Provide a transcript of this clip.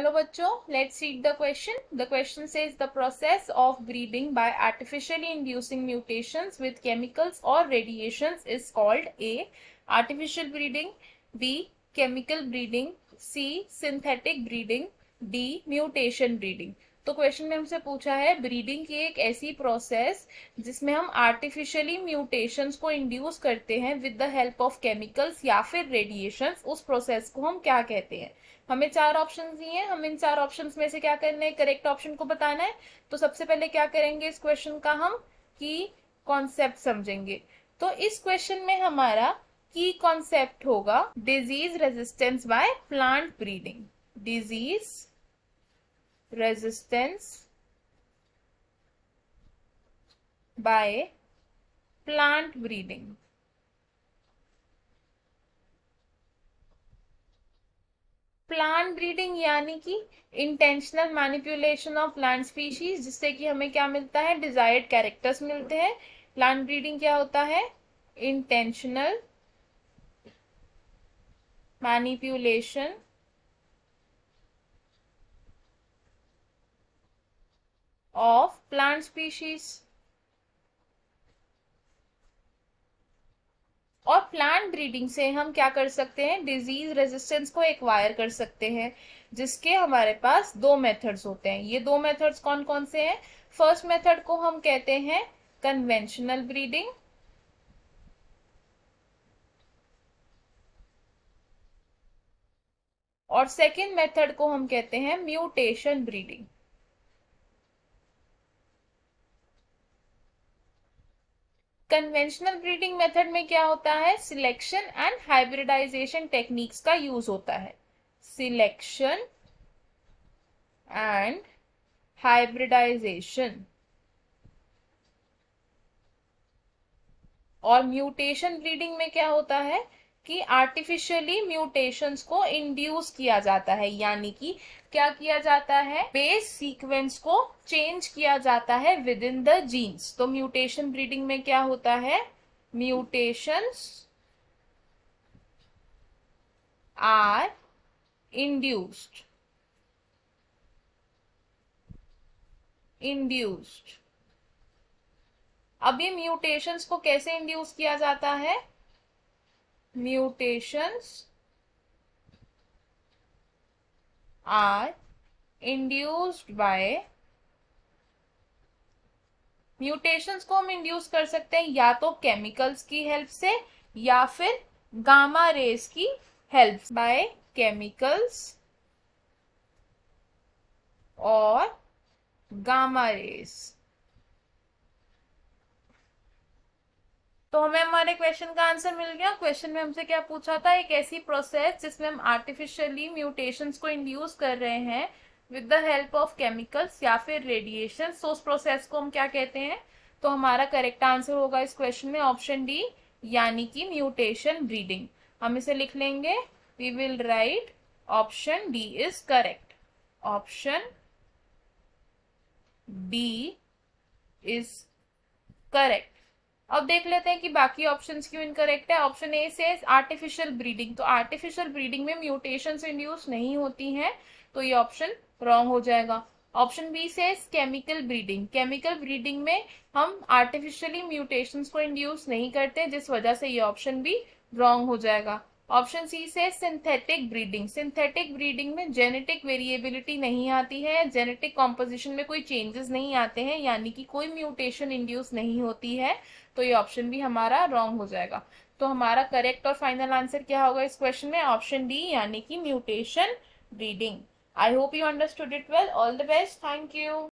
Hello बच्चों, let's read the question. The question says the process of breeding by artificially inducing mutations with chemicals or radiations is called A. Artificial breeding, B. Chemical breeding, C. Synthetic breeding, D. Mutation breeding. तो question में हमसे पूछा है breeding की एक ऐसी process जिसमें हम आर्टिफिशियली म्यूटेशंस को इंड्यूस करते हैं with the help of chemicals या फिर रेडिएशंस, उस प्रोसेस को हम क्या कहते हैं। हमें 4 ऑप्शंस दिए हैं, हम इन 4 ऑप्शंस में से क्या करना है, करेक्ट ऑप्शन को बताना है। तो सबसे पहले क्या करेंगे इस क्वेश्चन का हम की कॉन्सेप्ट समझेंगे। तो इस क्वेश्चन में हमारा की कॉन्सेप्ट होगा disease resistance by plant breeding. Disease resistance by plant breeding. Plant breeding यानी कि intentional manipulation of plant species, जिससे कि हमें क्या मिलता है, डिजायर्ड कैरेक्टर्स मिलते हैं। प्लांट ब्रीडिंग क्या होता है, intentional manipulation of plant species. और प्लांट ब्रीडिंग से हम क्या कर सकते हैं, डिजीज रेजिस्टेंस को एक्वायर कर सकते हैं, जिसके हमारे पास 2 मेथड्स होते हैं। ये 2 मेथड्स कौन कौन से हैं। फर्स्ट मेथड को हम कहते हैं कन्वेंशनल ब्रीडिंग, और सेकेंड मेथड को हम कहते हैं mutation breeding. Conventional breeding method में क्या होता है, सिलेक्शन एंड हाइब्रिडाइजेशन टेक्निक्स का यूज होता है। Selection and hybridisation. और म्यूटेशन ब्रीडिंग में क्या होता है कि आर्टिफिशियली म्यूटेशंस को इंड्यूस किया जाता है, यानी कि क्या किया जाता है, बेस सीक्वेंस को चेंज किया जाता है विद इन द जीन्स। तो म्यूटेशन ब्रीडिंग में क्या होता है, म्यूटेशंस आर इंड्यूस्ड अब ये म्यूटेशंस को कैसे इंड्यूस किया जाता है, mutations are induced by, mutations को हम इंड्यूस कर सकते हैं या तो केमिकल्स की हेल्प से या फिर गामा रेज की हेल्प, बाय केमिकल्स और गामा रेज। तो हमें हमारे क्वेश्चन का आंसर मिल गया। क्वेश्चन में हमसे क्या पूछा था, एक ऐसी प्रोसेस जिसमें हम आर्टिफिशियली म्यूटेशंस को इंड्यूस कर रहे हैं with the help of chemicals या फिर रेडिएशन, तो उस प्रोसेस को हम क्या कहते हैं। तो हमारा करेक्ट आंसर होगा इस क्वेश्चन में ऑप्शन डी, यानी कि म्यूटेशन ब्रीडिंग। हम इसे लिख लेंगे, we will write option D is correct. Option D is correct. अब देख लेते हैं कि बाकी ऑप्शंस क्यों इनकरेक्ट है। ऑप्शन ए से आर्टिफिशियल ब्रीडिंग, तो आर्टिफिशियल ब्रीडिंग में म्यूटेशंस इंड्यूस नहीं होती हैं, तो ये ऑप्शन रॉन्ग हो जाएगा। ऑप्शन बी से केमिकल ब्रीडिंग, केमिकल ब्रीडिंग में हम आर्टिफिशियली म्यूटेशंस को इंड्यूस नहीं करते, जिस वजह से ये ऑप्शन भी रॉन्ग हो जाएगा। ऑप्शन सी से सिंथेटिक ब्रीडिंग, सिंथेटिक ब्रीडिंग में जेनेटिक वेरिएबिलिटी नहीं आती है, जेनेटिक कॉम्पोजिशन में कोई चेंजेस नहीं आते हैं, यानी कि कोई म्यूटेशन इंड्यूस नहीं होती है, तो ये ऑप्शन भी हमारा रॉन्ग हो जाएगा। तो हमारा करेक्ट और फाइनल आंसर क्या होगा इस क्वेश्चन में, ऑप्शन डी, यानी कि mutation breeding. I hope you understood it well. All the best, thank you.